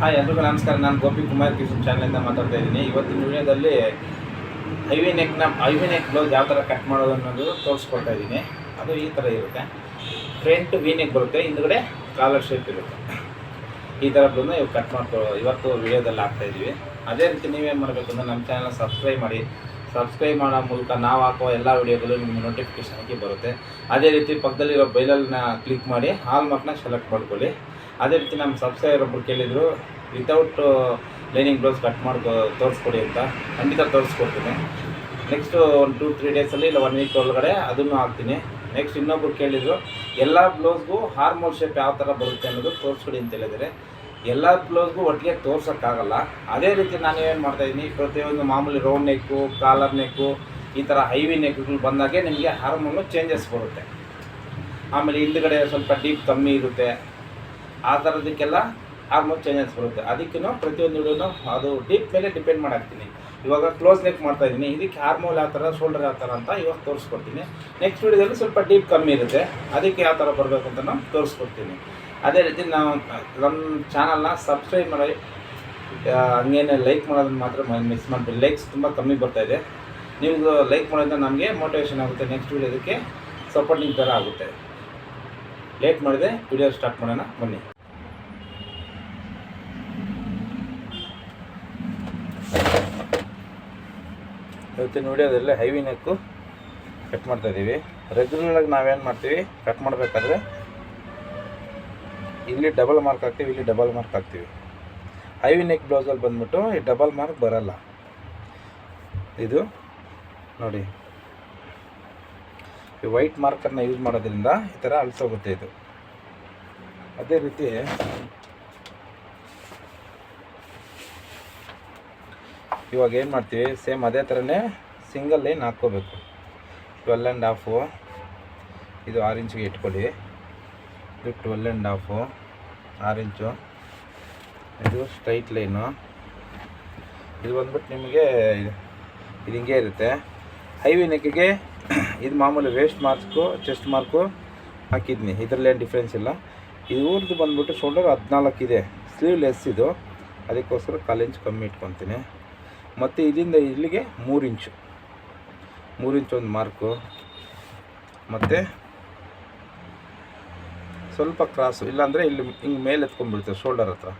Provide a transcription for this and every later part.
Hi ಎಲ್ರಿಗೂ ನಮಸ್ಕಾರ. ನಾನು ಗೋಪಿ ಕುಮಾರ್ ಕಿಶನ್ ಚಾನಲಿಂದ ಮಾತಾಡ್ತಾ ಇದ್ದೀನಿ. ಇವತ್ತಿನ ವಿಡಿಯೋದಲ್ಲಿ ಐವಿ ನೆಕ್ ಬ್ಲೌಸ್ ಯಾವ ಥರ ಕಟ್ ಮಾಡೋದು ಅನ್ನೋದು ತೋರಿಸ್ಕೊಡ್ತಾ ಇದ್ದೀನಿ. ಅದು ಈ ಥರ ಇರುತ್ತೆ. ಫ್ರಂಟ್ ವಿ ನೆಕ್ ಬರುತ್ತೆ, ಹಿಂದುಗಡೆ ಕಾಲರ್ ಶೇಪ್ ಇರುತ್ತೆ. ಈ ಥರ ಬ್ಲೌಸ್ನ ಇವು ಕಟ್ ಇವತ್ತು ವಿಡಿಯೋದಲ್ಲಿ ಹಾಕ್ತಾಯಿದ್ದೀವಿ. ಅದೇ ರೀತಿ ನೀವೇನು ಮಾಡಬೇಕು ಅಂದರೆ ನಮ್ಮ ಚಾನಲ್ನ ಸಬ್ಸ್ಕ್ರೈಬ್ ಮಾಡೋ ಮೂಲಕ ನಾವು ಹಾಕುವ ಎಲ್ಲ ವಿಡಿಯೋಗಳು ನಿಮಗೆ ನೋಟಿಫಿಕೇಷನ್ ಆಗಿ ಬರುತ್ತೆ. ಅದೇ ರೀತಿ ಪಕ್ಕದಲ್ಲಿರೋ ಬೆಲ್ಲನ್ನ ಕ್ಲಿಕ್ ಮಾಡಿ ಹಾಲ್ ಮಾರ್ಕ್ನ ಸೆಲೆಕ್ಟ್ ಮಾಡ್ಕೊಳ್ಳಿ. ಅದೇ ರೀತಿ ನಮ್ಮ ಸಬ್ಸ್ಕ್ರೈಬರ್ ಒಬ್ಬರು ಕೇಳಿದರು ವಿತೌಟ್ ಲೈನಿಂಗ್ ಬ್ಲೌಸ್ ಕಟ್ ತೋರಿಸ್ಕೊಡಿ ಅಂತ. ಖಂಡಿತ ತೋರಿಸ್ಕೊಡ್ತೀನಿ. ನೆಕ್ಸ್ಟು ಒಂದು 2-3 ಡೇಸಲ್ಲಿ ಇಲ್ಲ 1 ವೀಕ್ ಒಳಗಡೆ ಅದನ್ನು ಹಾಕ್ತೀನಿ. ನೆಕ್ಸ್ಟ್ ಇನ್ನೊಬ್ರು ಕೇಳಿದರು ಎಲ್ಲ ಬ್ಲೌಸ್ಗೂ ಹಾರ್ಮೋಲ್ ಶೇಪ್ ಯಾವ ಥರ ಬರುತ್ತೆ ಅನ್ನೋದು ತೋರಿಸ್ಕೊಡಿ ಅಂತ ಹೇಳಿದರೆ, ಎಲ್ಲ ಬ್ಲೌಸ್ಗೂ ಒಟ್ಟಿಗೆ ತೋರ್ಸೋಕ್ಕಾಗಲ್ಲ. ಅದೇ ರೀತಿ ನಾನು ಏನು ಮಾಡ್ತಾಯಿದ್ದೀನಿ, ಪ್ರತಿಯೊಂದು ಮಾಮೂಲಿ ರೌಂಡ್ ನೆಕ್ಕು, ಕಾಲರ್ ನೆಕ್ಕು, ಈ ಥರ ಐವಿ ನೆಕ್ಗಳು ಬಂದಾಗೆ ನಿಮಗೆ ಹಾರ್ಮೋನು ಚೇಂಜಸ್ ಬರುತ್ತೆ. ಆಮೇಲೆ ಹಿಂದುಗಡೆ ಸ್ವಲ್ಪ ಡೀಪ್ ಕಮ್ಮಿ ಇರುತ್ತೆ, ಆ ಥರದಕ್ಕೆಲ್ಲ ಹಾರ್ಮೋನ್ ಚೇಂಜಸ್ ಬರುತ್ತೆ. ಅದಕ್ಕೂ ಪ್ರತಿಯೊಂದು ವಿಡಿಯೋನು ಅದು ಡೀಪ್ ಮೇಲೆ ಡಿಪೆಂಡ್ ಮಾಡಾಕ್ತೀನಿ. ಇವಾಗ ಕ್ಲೋಸ್ ನೆಕ್ ಮಾಡ್ತಾಯಿದ್ದೀನಿ, ಇದಕ್ಕೆ ಹಾರ್ಮೋಲ್ ಯಾವ ಥರ, ಶೋಲ್ಡರ್ ಯಾವ ಥರ ಅಂತ ಇವಾಗ ತೋರಿಸ್ಕೊಡ್ತೀನಿ. ನೆಕ್ಸ್ಟ್ ವಿಡಿಯೋದಲ್ಲಿ ಸ್ವಲ್ಪ ಡೀಪ್ ಕಮ್ಮಿ ಇರುತ್ತೆ, ಅದಕ್ಕೆ ಯಾವ ಥರ ಬರಬೇಕು ಅಂತ ನಾನು ತೋರಿಸ್ಕೊಡ್ತೀನಿ. ಅದೇ ರೀತಿ ನಾವು ನಮ್ಮ ಚಾನಲ್ನ ಸಬ್ಸ್ಕ್ರೈಬ್ ಮಾಡಿ, ಹಂಗೇನೆ ಲೈಕ್ ಮಾಡೋದನ್ನು ಮಾತ್ರ ಮಿಸ್ ಮಾಡಿಬಿಡಿ. ಲೈಕ್ಸ್ ತುಂಬ ಕಮ್ಮಿ ಬರ್ತಾಯಿದೆ. ನೀವು ಲೈಕ್ ಮಾಡೋದ್ರಿಂದ ನಮಗೆ ಮೋಟಿವೇಶನ್ ಆಗುತ್ತೆ, ನೆಕ್ಸ್ಟ್ ವಿಡಿಯೋದಕ್ಕೆ ಸಪೋರ್ಟಿಂಗ್ ಥರ ಆಗುತ್ತೆ. ಲೇಟ್ ಮಾಡಿದೆ, ವಿಡಿಯೋ ಸ್ಟಾರ್ಟ್ ಮಾಡೋಣ ಬನ್ನಿ. ಇವತ್ತಿನ ವಿಡಿಯೋದಲ್ಲಿ ಐವಿ ನೆಕ್ಕು ಕಟ್ ಮಾಡ್ತಾಯಿದ್ದೀವಿ. ರೆಗ್ಯುಲರಾಗಿ ನಾವೇನು ಮಾಡ್ತೀವಿ, ಕಟ್ ಮಾಡಬೇಕಾದ್ರೆ ಇಲ್ಲಿ ಡಬಲ್ ಮಾರ್ಕ್ ಹಾಕ್ತೀವಿ, ಇಲ್ಲಿ ಡಬಲ್ ಮಾರ್ಕ್ ಹಾಕ್ತೀವಿ. ಐವಿ ನೆಕ್ ಬ್ಲೌಸಲ್ಲಿ ಬಂದ್ಬಿಟ್ಟು ಈ ಡಬಲ್ ಮಾರ್ಕ್ ಬರಲ್ಲ. ಇದು ನೋಡಿ, ಈ ವೈಟ್ ಮಾರ್ಕರ್ನ ಯೂಸ್ ಮಾಡೋದ್ರಿಂದ ಈ ಥರ ಅಳಿಸೋಗುತ್ತೆ ಇದು. ಅದೇ ರೀತಿ ಇವಾಗ ಏನು ಮಾಡ್ತೀವಿ, ಸೇಮ್ ಅದೇ ಥರನೇ ಸಿಂಗಲ್ ಲೈನ್ ಹಾಕ್ಕೋಬೇಕು. 12.5 ಇದು 6 ಇಂಚಿಗೆ ಇಟ್ಕೊಳ್ಳಿ. ಇದು 12.5 6 ಇಂಚು. ಇದು ಸ್ಟ್ರೈಟ್ ಲೈನು. ಇದು ಬಂದ್ಬಿಟ್ಟು ನಿಮಗೆ ಇದು ಹಿಂಗೆ ಇರುತ್ತೆ. ಐವಿ ನೆಕ್ಕಿಗೆ ಇದು ಮಾಮೂಲಿ ವೇಸ್ಟ್ ಮಾರ್ಕ್ಸು, ಚೆಸ್ಟ್ ಮಾರ್ಕು ಹಾಕಿದ್ನಿ, ಇದರಲ್ಲೇನು ಡಿಫ್ರೆನ್ಸ್ ಇಲ್ಲ. ಇವ್ರದ್ದು ಬಂದ್ಬಿಟ್ಟು ಶೋಲ್ಡರ್ 14 ಇದೆ, ಸ್ಲೀವ್ಲೆಸ್ ಇದು, ಅದಕ್ಕೋಸ್ಕರ 1/4 ಇಂಚ್ ಕಮ್ಮಿ ಇಟ್ಕೊತೀನಿ. ಮತ್ತು ಇಲ್ಲಿಂದ ಇಲ್ಲಿಗೆ 3 ಇಂಚು ಒಂದು ಮಾರ್ಕು, ಮತ್ತು ಸ್ವಲ್ಪ ಕ್ರಾಸು, ಇಲ್ಲಾಂದರೆ ಇಲ್ಲಿ ಹಿಂಗೆ ಮೇಲೆ ಎತ್ಕೊಂಡ್ಬಿಡ್ತೇವೆ ಶೋಲ್ಡರ್ ಹತ್ರ.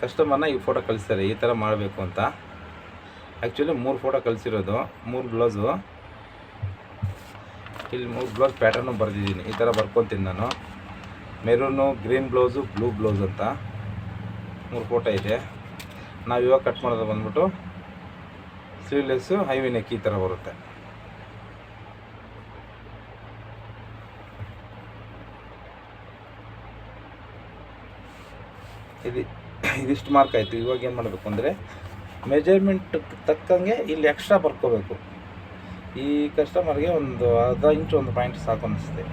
ಕಸ್ಟಮರ್ನ ಈ ಫೋಟೋ ಕಳಿಸ್ತಾರೆ ಈ ಥರ ಮಾಡಬೇಕು ಅಂತ. ಆ್ಯಕ್ಚುಲಿ 3 ಫೋಟೋ ಕಳಿಸಿರೋದು, 3 ಬ್ಲೌಸು. ಇಲ್ಲಿ 3 ಬ್ಲೌಸ್ ಪ್ಯಾಟರ್ನು ಬರೆದಿದ್ದೀನಿ. ಈ ಥರ ಬರ್ಕೊತೀನಿ ನಾನು. Maroon, green blouse, blue blouse ಅಂತ 3 ಫೋಟೋ ಇದೆ. ನಾವು ಇವಾಗ ಕಟ್ ಮಾಡೋದು ಬಂದ್ಬಿಟ್ಟು ಸ್ಲೀವ್ಲೆಸ್ಸು ಐವಿ ನೆಕ್ ಈ ಥರ ಬರುತ್ತೆ. ಇದಿಷ್ಟು ಮಾರ್ಕ್ ಆಯಿತು. ಇವಾಗ ಏನು ಮಾಡಬೇಕು ಅಂದರೆ ಮೆಜರ್ಮೆಂಟ್ ತಕ್ಕಂಗೆ ಇಲ್ಲಿ ಎಕ್ಸ್ಟ್ರಾ ಬರ್ಕೋಬೇಕು. ಈ ಕಸ್ಟಮರ್ಗೆ ಒಂದು ಅರ್ಧ ಇಂಚು ಒಂದು ಪಾಯಿಂಟ್ ಸಾಕು ಅನ್ನಿಸುತ್ತೆ.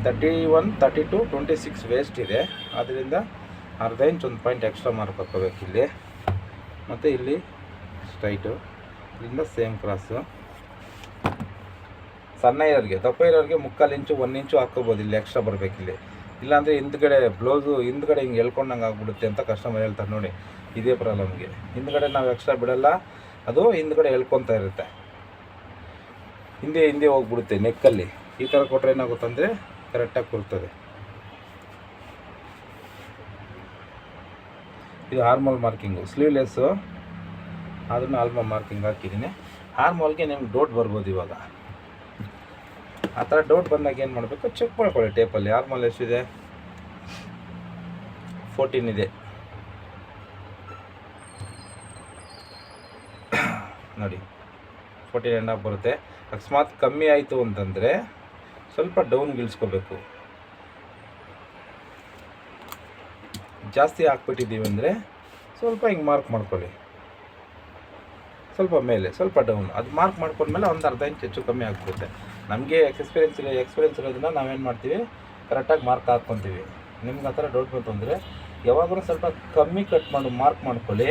31, 32, 26 ವೇಸ್ಟ್ ಇದೆ, ಆದ್ದರಿಂದ ಅರ್ಧ ಇಂಚ್ ಒಂದು ಪಾಯಿಂಟ್ ಎಕ್ಸ್ಟ್ರಾ ಮಾರ್ಕ್ ಹಾಕೋಬೇಕು ಇಲ್ಲಿ. ಮತ್ತು ಇಲ್ಲಿ ಸ್ಟ್ರೈಟು, ಇಲ್ಲಿಂದ ಸೇಮ್ ಕ್ರಾಸು. ಸಣ್ಣ ಇರೋರಿಗೆ, ದಪ್ಪ ಇರೋರಿಗೆ 3/4 ಇಂಚು 1 ಇಂಚು ಹಾಕ್ಕೋಬೋದು, ಇಲ್ಲಿ ಎಕ್ಸ್ಟ್ರಾ ಬರಬೇಕಿಲ್ಲಿ. ಇಲ್ಲಾಂದರೆ ಹಿಂದ್ಗಡೆ ಬ್ಲೌಸು ಹಿಂದ್ಗಡೆ ಹಿಂಗೆ ಎಳ್ಕೊಂಡಂಗೆ ಆಗ್ಬಿಡುತ್ತೆ ಅಂತ ಕಸ್ಟಮರ್ ಹೇಳ್ತಾರೆ. ನೋಡಿ, ಇದೇ ಪ್ರಾಬ್ಲಮ್ಗೆ ಹಿಂದ್ಗಡೆ ನಾವು ಎಕ್ಸ್ಟ್ರಾ ಬಿಡೋಲ್ಲ, ಅದು ಹಿಂದ್ಗಡೆ ಎಳ್ಕೊತಾ ಇರುತ್ತೆ, ಹಿಂದೆ ಹೋಗ್ಬಿಡುತ್ತೆ ನೆಕ್ಕಲ್ಲಿ. ಈ ಥರ ಕೊಟ್ಟರೆ ಏನಾಗುತ್ತಂದರೆ ಕರೆಕ್ಟಾಗಿ ಕೂರ್ತದೆ. ಇದು ಹಾರ್ಮೋಲ್ ಮಾರ್ಕಿಂಗು, ಸ್ಲೀವ್ಲೆಸ್ಸು, ಅದನ್ನು ಹಾರ್ಮೋಲ್ ಮಾರ್ಕಿಂಗ್ ಹಾಕಿದ್ದೀನಿ. ಹಾರ್ಮೋಲ್ಗೆ ನಿಮ್ಗೆ ಡೌಟ್ ಬರ್ಬೋದು. ಇವಾಗ ಆ ಥರ ಡೌಟ್ ಬಂದಾಗ ಏನು ಮಾಡಬೇಕು, ಚೆಕ್ ಮಾಡ್ಕೊಳ್ಳಿ ಟೇಪಲ್ಲಿ. ಹಾರ್ಮೋಲ್ ಎಷ್ಟಿದೆ, 14 ಇದೆ ನೋಡಿ, 14.5 ಬರುತ್ತೆ. ಅಕಸ್ಮಾತ್ ಕಮ್ಮಿ ಆಯಿತು ಅಂತಂದರೆ ಸ್ವಲ್ಪ ಡೌನ್ ಗಿಳಿಸ್ಕೋಬೇಕು. ಜಾಸ್ತಿ ಹಾಕ್ಬಿಟ್ಟಿದ್ದೀವಿ ಅಂದರೆ ಸ್ವಲ್ಪ ಹಿಂಗೆ ಮಾರ್ಕ್ ಮಾಡ್ಕೊಳ್ಳಿ, ಸ್ವಲ್ಪ ಮೇಲೆ ಸ್ವಲ್ಪ ಡೌನ್. ಅದು ಮಾರ್ಕ್ ಮಾಡ್ಕೊಂಡ್ಮೇಲೆ ಒಂದು ಅರ್ಧ ಇಂಚ್ ಹೆಚ್ಚು ಕಮ್ಮಿ ಆಗಿಬಿಡುತ್ತೆ. ನಮಗೆ ಎಕ್ಸ್ಪೀರಿಯೆನ್ಸ್ ಇರೋದನ್ನ ನಾವೇನು ಮಾಡ್ತೀವಿ, ಕರೆಕ್ಟಾಗಿ ಮಾರ್ಕ್ ಹಾಕ್ಕೊತೀವಿ. ನಿಮ್ಗೆ ಆ ಥರ ಡೌಟ್ ಬಂತು ಅಂದರೆ ಯಾವಾಗಲೂ ಸ್ವಲ್ಪ ಕಮ್ಮಿ ಕಟ್ ಮಾಡಿ ಮಾರ್ಕ್ ಮಾಡ್ಕೊಳ್ಳಿ.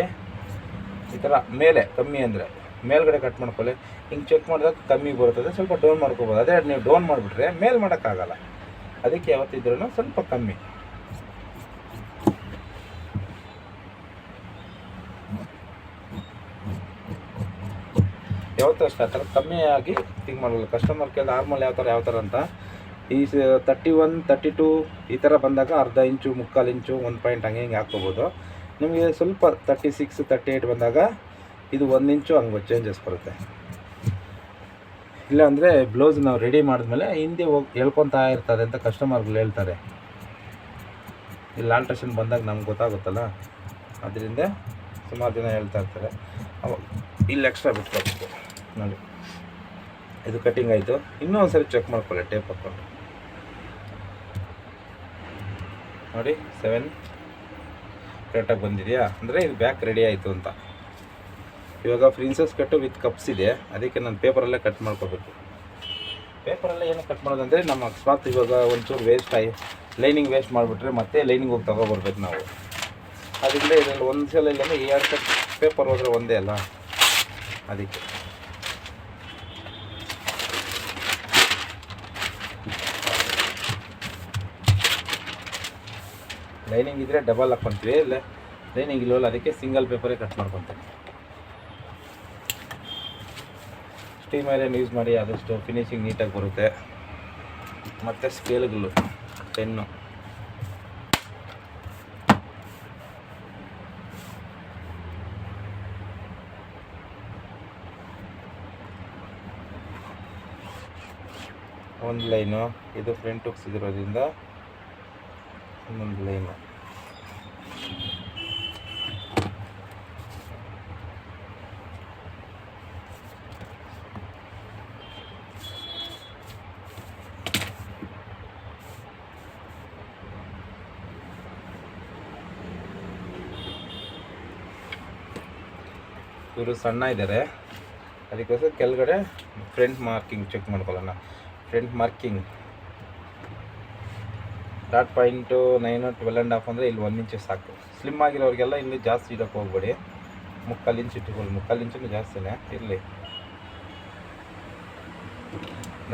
ಈ ಥರ ಮೇಲೆ ಕಮ್ಮಿ ಅಂದರೆ ಮೇಲ್ಗಡೆ ಕಟ್ ಮಾಡ್ಕೊಳ್ಳಿ. ಹಿಂಗೆ ಚೆಕ್ ಮಾಡಿದಾಗ ಕಮ್ಮಿ ಬರ್ತದೆ, ಸ್ವಲ್ಪ ಡೌನ್ ಮಾಡ್ಕೋಬೋದು. ಅದೇ ನೀವು ಡೌನ್ ಮಾಡಿಬಿಟ್ರೆ ಮೇಲ್ ಮಾಡೋಕ್ಕಾಗಲ್ಲ. ಅದಕ್ಕೆ ಯಾವತ್ತಿದ್ರೂ ಸ್ವಲ್ಪ ಕಮ್ಮಿ. ಯಾವತ್ತೂ ಅಷ್ಟು ಆ ಥರ ಕಮ್ಮಿಯಾಗಿ ಥಿಂಕ್ ಮಾಡಲ್ಲ. ಕಸ್ಟಮರ್ ಕೇರ್ ನಾರ್ಮಲ್ ಯಾವ ಥರ ಅಂತ ಈ 31, 32 ಈ ಥರ ಬಂದಾಗ ಅರ್ಧ ಇಂಚು, ಮುಕ್ಕಾಲು ಇಂಚು, 1 ಪಾಯಿಂಟ್ ಹಂಗೆ ಹಾಕ್ಕೋಬೋದು. ನಿಮಗೆ ಸ್ವಲ್ಪ 36, 38 ಬಂದಾಗ ಇದು 1 ಇಂಚು ಹಂಗೆ ಚೇಂಜಸ್ ಬರುತ್ತೆ. ಇಲ್ಲಾಂದರೆ ಬ್ಲೌಸ್ ನಾವು ರೆಡಿ ಮಾಡಿದ್ಮೇಲೆ ಹಿಂದೆ ಹೋಗಿ ಹೇಳ್ಕೊತಾ ಇರ್ತದೆ ಅಂತ ಕಸ್ಟಮರ್ಗಳು ಹೇಳ್ತಾರೆ. ಇಲ್ಲಿ ಆಲ್ಟ್ರೇಷನ್ ಬಂದಾಗ ನಮ್ಗೆ ಗೊತ್ತಾಗುತ್ತಲ್ಲ, ಅದರಿಂದ ಸುಮಾರು ಜನ ಹೇಳ್ತಾ ಇರ್ತಾರೆ. ಅವಾಗ ಇಲ್ಲಿ ಎಕ್ಸ್ಟ್ರಾ ಬಿಟ್ಕೊಬೇಕು ನೋಡಿ. ಇದು ಕಟ್ಟಿಂಗ್ ಆಯಿತು. ಇನ್ನೂ ಒಂದು ಸರಿ ಚೆಕ್ ಮಾಡ್ಕೊಳ್ಳಿ ಟೇಪ್ ಹಾಕ್ಕೊಂಡು ನೋಡಿ. 7 ಕರೆಕ್ಟಾಗಿ ಬಂದಿದೆಯಾ ಅಂದರೆ ಇದು ಬ್ಯಾಕ್ ರೆಡಿ ಆಯಿತು ಅಂತ. ಇವಾಗ ಪ್ರಿನ್ಸಸ್ ಕಟ್ಟು ವಿತ್ ಕಪ್ಸ್ ಇದೆ, ಅದಕ್ಕೆ ನಾನು ಪೇಪರಲ್ಲೇ ಕಟ್ ಮಾಡ್ಕೋಬೇಕು. ಪೇಪರಲ್ಲೇ ಏನು ಕಟ್ ಮಾಡೋದಂದರೆ ನಮ್ಮ ಅಕಸ್ಮಾತ್ ಇವಾಗ ಒಂಚೂರು ಲೈನಿಂಗ್ ವೇಸ್ಟ್ ಮಾಡಿಬಿಟ್ರೆ ಮತ್ತೆ ಲೈನಿಂಗ್ ಹೋಗಿ ತೊಗೊಬರ್ಬೇಕು ನಾವು. ಅದರಿಂದ ಇದರಲ್ಲಿ ಒಂದು ಸಲ ಇಲ್ಲಾಂದರೆ 2 ಕಟ್ ಪೇಪರ್ ಹೋದರೆ ಒಂದೇ ಅಲ್ಲ, ಅದಕ್ಕೆ. ಲೈನಿಂಗ್ ಇದ್ದರೆ ಡಬಲ್ ಹಾಕ್ಕೊತೀವಿ, ಇಲ್ಲ ಲೈನಿಂಗ್ ಇಲ್ಲವಲ್ಲ, ಅದಕ್ಕೆ ಸಿಂಗಲ್ ಪೇಪರೇ ಕಟ್ ಮಾಡ್ಕೊತೀವಿ. ಸ್ಟೀಮ್ ಐರನ್ ಯೂಸ್ ಮಾಡಿ ಆದಷ್ಟು ಫಿನಿಶಿಂಗ್ ನೀಟಾಗಿ ಬರುತ್ತೆ. ಮತ್ತು ಸ್ಕೇಲ್ಗಳು, ಪೆನ್ನು, ಒಂದು ಲೈನು, ಇದು ಫ್ರಂಟ್ ಹುಕ್ಸ್ ಇದಿರೋದ್ರಿಂದ ಇನ್ನೊಂದು ಲೈನು. ಇವರು ಸಣ್ಣ ಇದ್ದಾರೆ, ಅದಕ್ಕೋಸ್ಕರ ಕೆಳಗಡೆ ಫ್ರಂಟ್ ಮಾರ್ಕಿಂಗ್ ಚೆಕ್ ಮಾಡ್ಕೊಳ್ಳೋಣ. ಫ್ರಂಟ್ ಮಾರ್ಕಿಂಗ್ 0.9, 12.5 ಅಂದರೆ ಇಲ್ಲಿ 1 ಇಂಚು ಸಾಕು. ಸ್ಲಿಮ್ ಆಗಿರೋರಿಗೆಲ್ಲ ಇಲ್ಲಿ ಜಾಸ್ತಿ ಇಡೋಕ್ಕೆ ಹೋಗ್ಬೇಡಿ, 3/4 ಇಂಚ್ ಇಟ್ಕೊಳ್ಳಿ. 3/4 ಇಂಚೂ ಜಾಸ್ತಿನೇ ಇರಲಿ,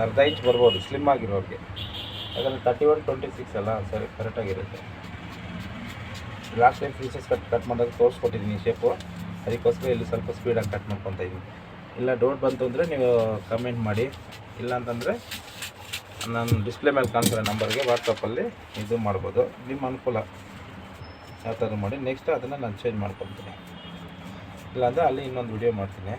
ಅರ್ಧ ಇಂಚ್ ಬರ್ಬೋದು ಸ್ಲಿಮ್ ಆಗಿರೋರಿಗೆ. ಯಾಕಂದರೆ 31, 26 ಅಲ್ಲ, ಸರಿ ಕರೆಕ್ಟಾಗಿರುತ್ತೆ. ಲಾಸ್ಟ್ ಟೈಮ್ ಫೀಸಸ್ ಕಟ್ ಮಾಡಿದಾಗ ತೋರಿಸ್ಕೊಟ್ಟಿದ್ದೀನಿ ಶೇಪು, ಅದಕ್ಕೋಸ್ಕರ ಇಲ್ಲಿ ಸ್ವಲ್ಪ ಸ್ಪೀಡಾಗಿ ಕಟ್ ಮಾಡ್ಕೊತಾ ಇದ್ದೀನಿ. ಇಲ್ಲ ಡೌಟ್ ಬಂತು ಅಂದರೆ ನೀವು ಕಮೆಂಟ್ ಮಾಡಿ, ಇಲ್ಲ ಅಂತಂದರೆ ನಾನು ಡಿಸ್ಪ್ಲೇ ಮೇಲೆ ಕಾಣಿಸಿರೋ ನಂಬರ್ಗೆ ವಾಟ್ಸಪ್ಪಲ್ಲಿ ಇದು ಮಾಡ್ಬೋದು. ನಿಮ್ಮ ಅನುಕೂಲ ಯಾವ ಥರ ಮಾಡಿ. ನೆಕ್ಸ್ಟ್ ಅದನ್ನು ನಾನು ಚೇಂಜ್ ಮಾಡ್ಕೊತೀನಿ, ಇಲ್ಲಾಂದರೆ ಅಲ್ಲಿ ಇನ್ನೊಂದು ವಿಡಿಯೋ ಮಾಡ್ತೀನಿ.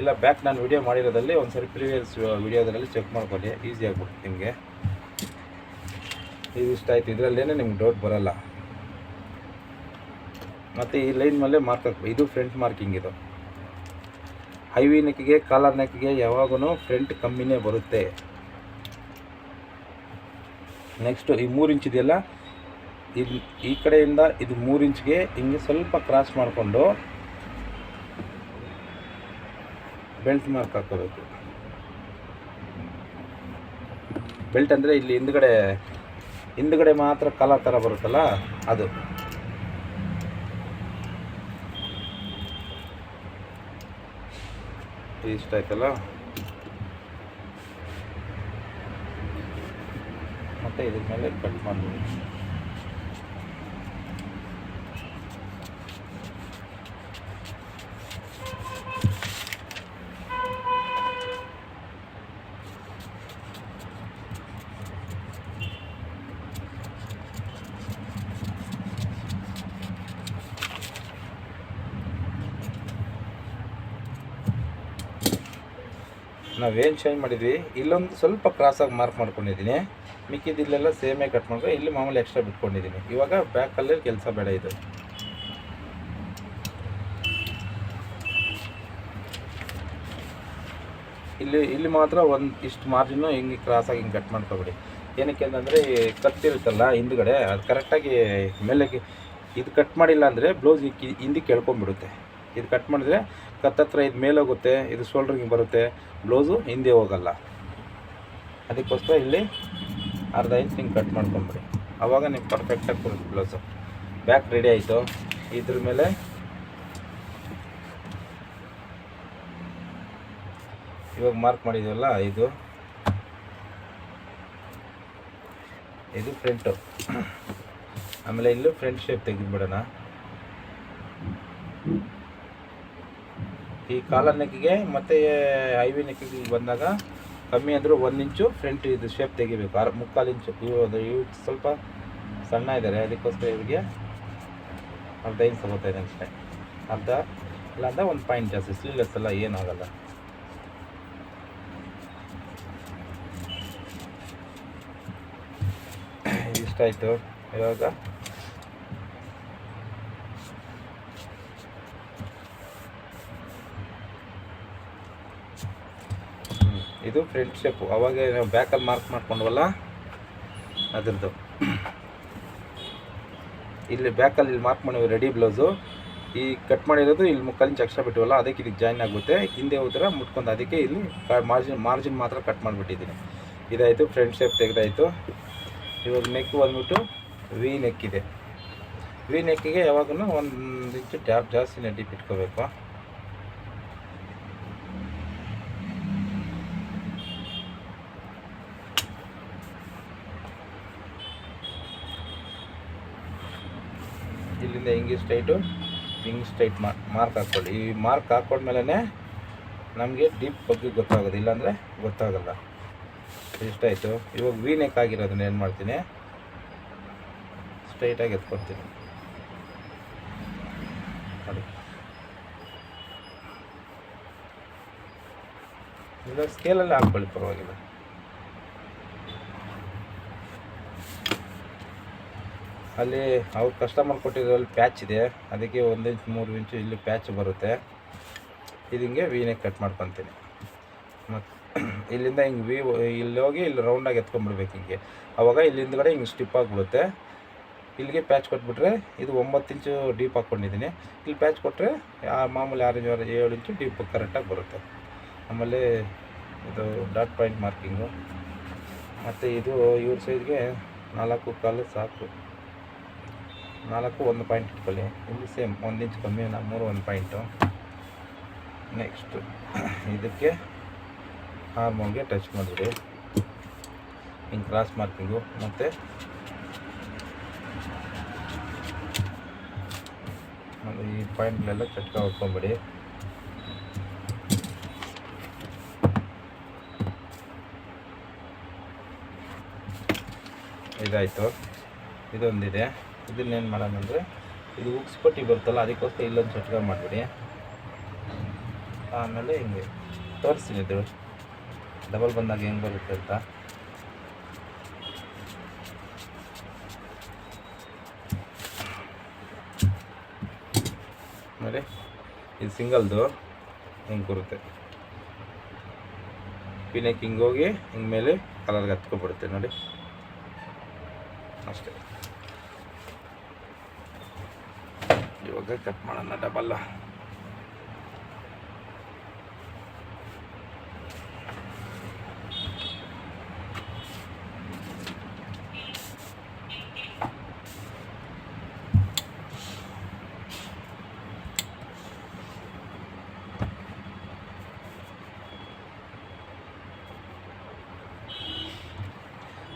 ಇಲ್ಲ ಬ್ಯಾಕ್ ನಾನು ವಿಡಿಯೋ ಮಾಡಿರೋದಲ್ಲಿ ಒಂದು ಸರಿ ಪ್ರೀವಿಯಸ್ ವಿಡಿಯೋದಲ್ಲಿ ಚೆಕ್ ಮಾಡ್ಕೊಳ್ಳಿ, ಈಸಿ ಆಗ್ಬಿಟ್ಟು ನಿಮಗೆ. ಇದು ಇಷ್ಟ ಆಯಿತು, ಇದರಲ್ಲೇನೇ ನಿಮ್ಗೆ ಡೌಟ್ ಬರೋಲ್ಲ. ಮತ್ತು ಈ ಲೈನ್ ಮೇಲೆ ಮಾರ್ಕ್ ಹಾಕ್ಬೇಕು. ಇದು ಫ್ರಂಟ್ ಮಾರ್ಕಿಂಗ್. ಇದು ಹೈವಿ ನೆಕ್ಕಿಗೆ, ಕಾಲರ್ ನೆಕ್ಕಿಗೆ ಯಾವಾಗೂ ಫ್ರಂಟ್ ಕಮ್ಮಿನೇ ಬರುತ್ತೆ. ನೆಕ್ಸ್ಟು ಈ 3 ಇಂಚ್ ಇದೆಯಲ್ಲ, ಇದು ಈ ಕಡೆಯಿಂದ ಇದು 3 ಇಂಚ್ಗೆ ಹಿಂಗೆ ಸ್ವಲ್ಪ ಕ್ರಾಸ್ ಮಾಡಿಕೊಂಡು ಬೆಲ್ಟ್ ಮಾರ್ಕ್ ಹಾಕೋಬೇಕು. ಬೆಲ್ಟ್ ಅಂದರೆ ಇಲ್ಲಿ ಹಿಂದ್ಗಡೆ ಮಾತ್ರ ಕಾಲರ್ ಥರ ಬರುತ್ತಲ್ಲ ಅದು. ಇಷ್ಟ ಆಯ್ತಲ್ಲ. ಮತ್ತು ಇದ್ರ ಮೇಲೆ ಕಟ್ ಮಾಡ್ಬೋದು. ನಾವೇನು ಚೇಂಜ್ ಮಾಡಿದ್ವಿ, ಇಲ್ಲೊಂದು ಸ್ವಲ್ಪ ಕ್ರಾಸಾಗಿ ಮಾರ್ಕ್ ಮಾಡ್ಕೊಂಡಿದ್ದೀನಿ, ಮಿಕ್ಕಿದಿಲ್ಲೆಲ್ಲ ಸೇಮೇ ಕಟ್ ಮಾಡಿದ್ರೆ ಇಲ್ಲಿ ಮಾಮೂಲಿ ಎಕ್ಸ್ಟ್ರಾ ಬಿಟ್ಕೊಂಡಿದ್ದೀನಿ. ಇವಾಗ ಬ್ಯಾಕಲ್ಲಿ ಕೆಲಸ ಬೇಡ. ಇದು ಇಲ್ಲಿ ಮಾತ್ರ ಇಷ್ಟು ಮಾರ್ಜಿನ್ನು ಹಿಂಗೆ ಕ್ರಾಸಾಗಿ ಹಿಂಗೆ ಕಟ್ ಮಾಡ್ಕೊಬಿಡಿ. ಏನಕ್ಕೆ ಅಂತಂದರೆ ಕತ್ತಿರುತ್ತಲ್ಲ ಹಿಂದ್ಗಡೆ, ಅದು ಕರೆಕ್ಟಾಗಿ ಮೇಲೆ ಇದು ಕಟ್ ಮಾಡಿಲ್ಲ ಅಂದರೆ ಬ್ಲೌಸ್ ಹಿಂದಕ್ಕೆ ಎಳ್ಕೊಂಬಿಡುತ್ತೆ. ಇದು ಕಟ್ ಮಾಡಿದ್ರೆ ಕತ್ತತ್ರ ಇದು ಮೇಲೆ ಹೋಗುತ್ತೆ, ಇದು ಶೋಲ್ಡ್ರಿಗೆ ಬರುತ್ತೆ, ಬ್ಲೌಸು ಹಿಂದೆ ಹೋಗಲ್ಲ. ಅದಕ್ಕೋಸ್ಕರ ಇಲ್ಲಿ ಅರ್ಧ ಇಂಚ್ ಹಿಂಗೆ ಕಟ್ ಮಾಡ್ಕೊಂಬಿಡಿ, ಆವಾಗ ನಿಮ್ಗೆ ಪರ್ಫೆಕ್ಟಾಗಿ ಬರುತ್ತೆ ಬ್ಲೌಸು. ಬ್ಯಾಕ್ ರೆಡಿ ಆಯಿತು. ಇದ್ರ ಮೇಲೆ ಇವಾಗ ಮಾರ್ಕ್ ಮಾಡಿದ್ದೀವಲ್ಲ, ಇದು ಇದು ಫ್ರಂಟು. ಆಮೇಲೆ ಇಲ್ಲೂ ಫ್ರಂಟ್ ಶೇಪ್ ತೆಗೆದುಬಿಡೋಣ. ಈ ಕಾಲರ್ ನೆಕ್ಕಿಗೆ ಮತ್ತು ಐವಿ ನೆಕ್ಕಿಗೆ ಬಂದಾಗ ಕಮ್ಮಿ ಅಂದರೂ 1 ಇಂಚು ಫ್ರಂಟ್ ಇದು ಶೇಪ್ ತೆಗಿಬೇಕು. 3/4 ಇಂಚು. ಇವು ಸ್ವಲ್ಪ ಸಣ್ಣ ಇದ್ದಾರೆ, ಅದಕ್ಕೋಸ್ಕರ ಇವರಿಗೆ ಅರ್ಧ ಇಂಚ್ ತಗೋತಾಯಿದೆ ಅಷ್ಟೇ. ಅರ್ಧ ಇಲ್ಲ ಅಂದ್ರೆ 1 ಪಾಯಿಂಟ್ ಜಾಸ್ತಿ. ಸ್ಲೀವ್ಲೆಸ್ ಎಲ್ಲ ಏನಾಗಲ್ಲ. ಇಷ್ಟಾಯಿತು. ಇವಾಗ ಇದು ಫ್ರಂಟ್ ಶೇಪು. ಅವಾಗ ನಾವು ಬ್ಯಾಕಲ್ಲಿ ಮಾರ್ಕ್ ಮಾಡ್ಕೊಂಡ್ವಲ್ಲ ಅದ್ರದ್ದು. ಇಲ್ಲಿ ಬ್ಯಾಕಲ್ಲಿ ಇಲ್ಲಿ ಮಾರ್ಕ್ ಮಾಡಿವಿ ರೆಡಿ ಬ್ಲೌಸು. ಈ ಕಟ್ ಮಾಡಿರೋದು ಇಲ್ಲಿ 3/4 ಇಂಚ್ ಎಕ್ಸ್ಟ್ರಾ ಬಿಟ್ಟಿವಲ್ಲ, ಅದಕ್ಕೆ ಇದಕ್ಕೆ ಜಾಯಿನ್ ಆಗುತ್ತೆ. ಹಿಂದೆ ಹೋದ್ರೆ ಮುಟ್ಕೊಂಡು ಅದಕ್ಕೆ ಇಲ್ಲಿ ಮಾರ್ಜಿನ್ ಮಾತ್ರ ಕಟ್ ಮಾಡಿಬಿಟ್ಟಿದ್ದೀನಿ. ಇದಾಯಿತು, ಫ್ರಂಟ್ ಶೇಪ್ ತೆಗೆದಾಯಿತು. ಇವಾಗ ನೆಕ್ ಬಂದ್ಬಿಟ್ಟು ವಿ ನೆಕ್ ಇದೆ. ವಿ ನೆಕ್ಕಿಗೆ ಯಾವಾಗೂ 1 ಇಂಚು ಜಾಸ್ತಿನೇ ಡೀಪ್ ಇಟ್ಕೋಬೇಕು. ಇಲ್ಲಿಂದ ಹಿಂಗೆ ಸ್ಟ್ರೈಟು ಹಿಂಗೆ ಸ್ಟ್ರೈಟ್ ಮಾರ್ಕ್ ಹಾಕ್ಕೊಳ್ಳಿ. ಈ ಮಾರ್ಕ್ ಹಾಕ್ಕೊಂಡ್ಮೇಲೆ ನಮಗೆ ಡೀಪ್ ಬಗ್ಗೆ ಗೊತ್ತಾಗೋದು, ಇಲ್ಲಾಂದರೆ ಗೊತ್ತಾಗಲ್ಲ. ಇಷ್ಟಾಯಿತು. ಇವಾಗ ವಿ ನೆಕ್ ಆಗಿರೋದನ್ನ ಏನು ಮಾಡ್ತೀನಿ, ಸ್ಟ್ರೈಟಾಗಿ ಎತ್ಕೊಡ್ತೀನಿ ನೋಡಿ. ಇಲ್ಲ ಸ್ಕೇಲಲ್ಲಿ ಹಾಕ್ಕೊಳ್ಳಿ, ಪರವಾಗಿಲ್ಲ. ಅಲ್ಲಿ ಅವ್ರು ಕಸ್ಟಮರ್ ಕೊಟ್ಟಿರೋಲ್ಲಿ ಪ್ಯಾಚ್ ಇದೆ, ಅದಕ್ಕೆ 1 ಇಂಚ್ 3 ಇಂಚು ಇಲ್ಲಿ ಪ್ಯಾಚ್ ಬರುತ್ತೆ. ಇದು ಹಿಂಗೆ ವಿ ನೆಕ್ ಕಟ್ ಮಾಡ್ಕೊತೀನಿ. ಮತ್ತು ಇಲ್ಲಿಂದ ಹಿಂಗೆ ಇಲ್ಲಿ ಹೋಗಿ ಇಲ್ಲಿ ರೌಂಡಾಗಿ ಎತ್ಕೊಂಡ್ಬಿಡ್ಬೇಕು ಹಿಂಗೆ. ಆವಾಗ ಇಲ್ಲಿಂದಗಡೆ ಹಿಂಗೆ ಸ್ಟಿಪ್ ಆಗಿಬಿಡುತ್ತೆ. ಇಲ್ಲಿಗೆ ಪ್ಯಾಚ್ ಕೊಟ್ಬಿಟ್ರೆ ಇದು 9 ಇಂಚು ಡೀಪ್ ಹಾಕ್ಕೊಂಡಿದ್ದೀನಿ. ಇಲ್ಲಿ ಪ್ಯಾಚ್ ಕೊಟ್ಟರೆ ಮಾಮೂಲಿ 6 ಇಂಚು ಡೀಪ್ ಕರೆಕ್ಟಾಗಿ ಬರುತ್ತೆ. ಆಮೇಲೆ ಇದು ಡಾಟ್ ಪಾಯಿಂಟ್ ಮಾರ್ಕಿಂಗು. ಮತ್ತು ಇದು ಇವ್ರ ಸೈಜ್ಗೆ 4.25 ಸಾಕು. 4 1 ಪಾಯಿಂಟ್ ಇಟ್ಕೊಳ್ಳಿ. ಇಲ್ಲಿ ಸೇಮ್ 1 ಇಂಚ್ ಕಮ್ಮಿ, 3 1 ಪಾಯಿಂಟು. ನೆಕ್ಸ್ಟು ಇದಕ್ಕೆ ಹಾರ್ಮೋನ್ಗೆ ಟಚ್ ಮಾಡಿಬಿಡಿ, ಹಿಂಗೆ ಕ್ರಾಸ್ ಮಾರ್ಕಿಂಗು. ಮತ್ತು ಈ ಪಾಯಿಂಟ್ಗಳೆಲ್ಲ ಚಟ್ಕ ಹೊಡ್ಕೊಂಬಿಡಿ. ಇದಾಯಿತು. ಇದೊಂದಿದೆ. ಇದನ್ನೇನು ಮಾಡೋಣ ಅಂದರೆ, ಇದು ಉಕ್ಸ್ ಪಟ್ಟಿ ಬರುತ್ತಲ್ಲ, ಅದಕ್ಕೋಸ್ಕರ ಇಲ್ಲೊಂದು ಚಟ್ಕ ಮಾಡಿಬಿಡಿ. ಆಮೇಲೆ ಹಿಂಗೆ ತೋರಿಸ್ತೀನಿ ಇದು ಡಬಲ್ ಬಂದಾಗ ಹೆಂಗೆ ಬರುತ್ತೆ ಅಂತ. ನೋಡಿ, ಇದು ಸಿಂಗಲ್ದು ಹಿಂಗೆ ಬರುತ್ತೆ. ಪಿನೆಕ್ ಹಿಂಗೆ ಹೋಗಿ ಹಿಂಗೆ ಮೇಲೆ ಕಲರ್ಗೆ ಹತ್ಕೊಬಿಡುತ್ತೆ ನೋಡಿ, ಅಷ್ಟೇ. ಇವಾಗ ಕಟ್ ಮಾಡೋಣ ಡಬಲ್.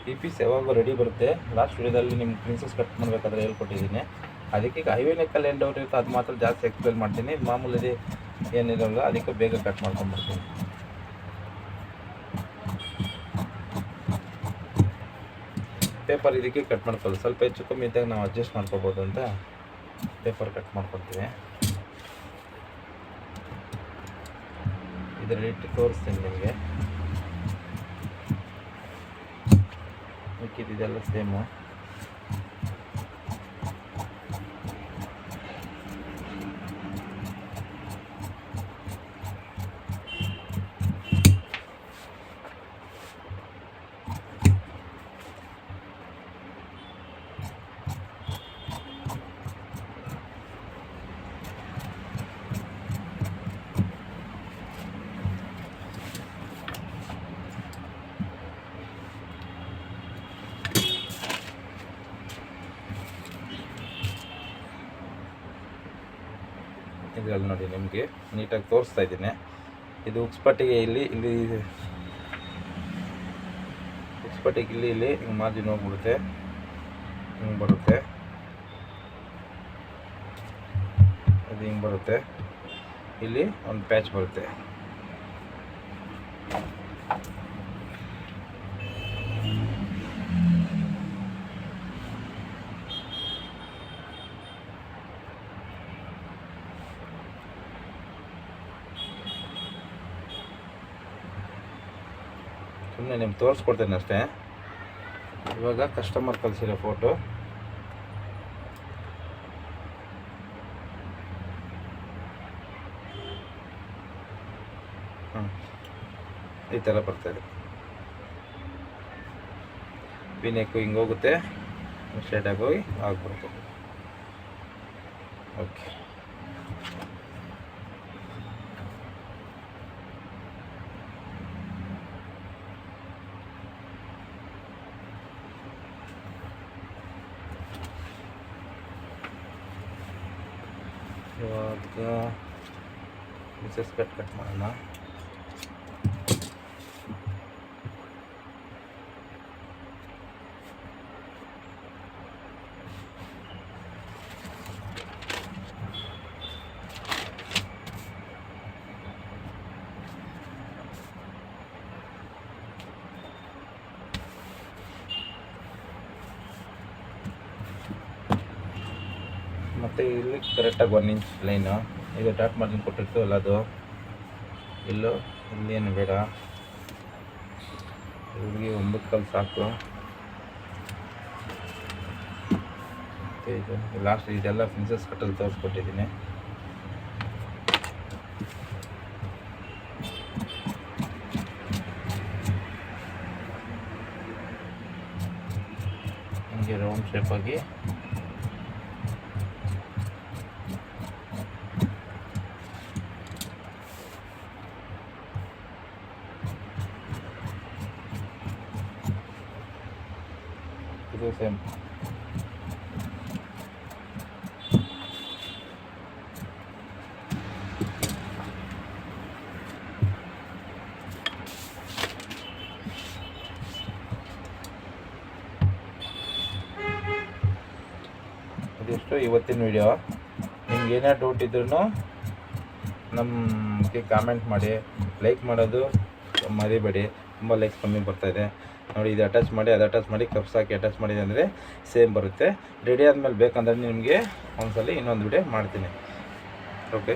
ಈ ಪೀಸ್ ಯಾವಾಗೂ ರೆಡಿ ಬರುತ್ತೆ. ಲಾಸ್ಟ್ ವಿಡಿಯೋದಲ್ಲಿ ನಿಮ್ಮ ಪ್ರಿನ್ಸಸ್ ಕಟ್ ಮಾಡಬೇಕಾದ್ರೆ ಹೇಳ್ಕೊಟ್ಟಿದ್ದೀನಿ. ಅದಕ್ಕೆ ಹೈವೇ ನೆಕ್ಕಲ್ಲಿ ಏನು ಡೌಟ್ ಇರುತ್ತೆ ಅದು ಮಾತ್ರ ಜಾಸ್ತಿ ಎಕ್ಸ್ಪ್ಲೇನ್ ಮಾಡ್ತೀನಿ. ಮಾಮೂಲಿ ಏನಿರೋಲ್ಲ ಅದಕ್ಕೆ ಬೇಗ ಕಟ್ ಮಾಡ್ಕೊಂಡ್ಬರ್ತೀನಿ. ಪೇಪರ್ ಇದಕ್ಕೆ ಕಟ್ ಮಾಡ್ಕೊಳ್ಳಿ. ಸ್ವಲ್ಪ ಹೆಚ್ಚು ಕಮ್ಮಿ ಇದ್ದಾಗ ನಾವು ಅಡ್ಜಸ್ಟ್ ಮಾಡ್ಕೋಬೋದು ಅಂತ ಪೇಪರ್ ಕಟ್ ಮಾಡ್ಕೊಳ್ತೀವಿ. ಇದರಲ್ಲಿ ತೋರಿಸ್ತೀನಿ ನಿಮಗೆ. ಮಿಕ್ಕಿದೆಲ್ಲ ಸೇಮು. ಇದರಲ್ಲಿ ನೋಡಿ ನಿಮಗೆ ನೀಟಾಗಿ ತೋರಿಸ್ತಾ ಇದ್ದೀನಿ. ಇದು ಉಕ್ಸ್ಪಟ್ಟಿಗೆ ಇಲ್ಲಿ ಪಟ್ಟಿಗೆ ಇಲ್ಲಿ ಹಿಂಗೆ ಮಾರ್ಜಿನ್ ಹೋಗ್ಬಿಡುತ್ತೆ, ಹಿಂಗೆ ಬರುತ್ತೆ, ಅದು ಹಿಂಗೆ ಬರುತ್ತೆ, ಇಲ್ಲಿ ಒಂದು ಪ್ಯಾಚ್ ಬರುತ್ತೆ. ಸುಮ್ಮನೆ ನಿಮ್ಗೆ ತೋರಿಸ್ಕೊಡ್ತೇನೆ ಅಷ್ಟೇ. ಇವಾಗ ಕಸ್ಟಮರ್ ಕಳಿಸಿರೋ ಫೋಟೋ ಈ ಥರ ಬರ್ತಾಯಿದೆ. ವಿನೆಕ್ಕು ಹಿಂಗೆ ಹೋಗುತ್ತೆ, ಸ್ಟ್ರೇಟಾಗಿ ಹೋಗಿ ಆಗ್ಬಿಡ್ತು. ಓಕೆ, ಇವಾಗ ಮಿಸಸ್ ಕಟ್ ಮಾಡೋಣ. ಮತ್ತು ಇಲ್ಲಿ ಕರೆಕ್ಟಾಗಿ 1 ಇಂಚ್ ಲೈನು, ಇದು ಟಾಪ್ ಮಾರ್ಜಿನ್ ಕೊಟ್ಟಿರ್ತು ಅಲ್ಲ, ಅದು ಇಲ್ಲೂ ಇಲ್ಲೇನು ಬೇಡ, ಇಲ್ಲಿಗೆ 9 ಕಾಲು ಸಾಕು. ಮತ್ತು ಇದು ಲಾಸ್ಟ್ ಇದೆಲ್ಲ ಪ್ರಿನ್ಸೆಸ್ ಕಟ್ಟಲ್ಲಿ ತೋರಿಸ್ಕೊಟ್ಟಿದ್ದೀನಿ. ಹೀಗೆ ರೌಂಡ್ ಶೇಪಾಗಿ ಇದು ಸೇಮ್. ಇದಿಷ್ಟು ಇವತ್ತಿನ ವಿಡಿಯೋ. ನಿಮ್ಗೆ ಏನೇ ಡೌಟ್ ಇದ್ರೂ ನಮಗೆ ಕಾಮೆಂಟ್ ಮಾಡಿ, ಲೈಕ್ ಮಾಡೋದು ಮರಿಬೇಡಿ. ತುಂಬ ಲೈಕ್ಸ್ ಕಮ್ಮಿ ಬರ್ತಾಯಿದೆ ನೋಡಿ. ಇದು ಅಟ್ಯಾಚ್ ಮಾಡಿ, ಅದು ಅಟ್ಯಾಚ್ ಮಾಡಿ, ಕಪ್ಸ್ ಹಾಕಿ ಅಟ್ಯಾಚ್ ಮಾಡಿದೆ ಅಂದರೆ ಸೇಮ್ ಬರುತ್ತೆ. ರೆಡಿ ಆದಮೇಲೆ ಬೇಕಂದ್ರೆ ನಿಮಗೆ ಒಂದ್ಸಲ ಇನ್ನೊಂದು ವಿಡಿಯೋ ಮಾಡ್ತೀನಿ. ಓಕೆ.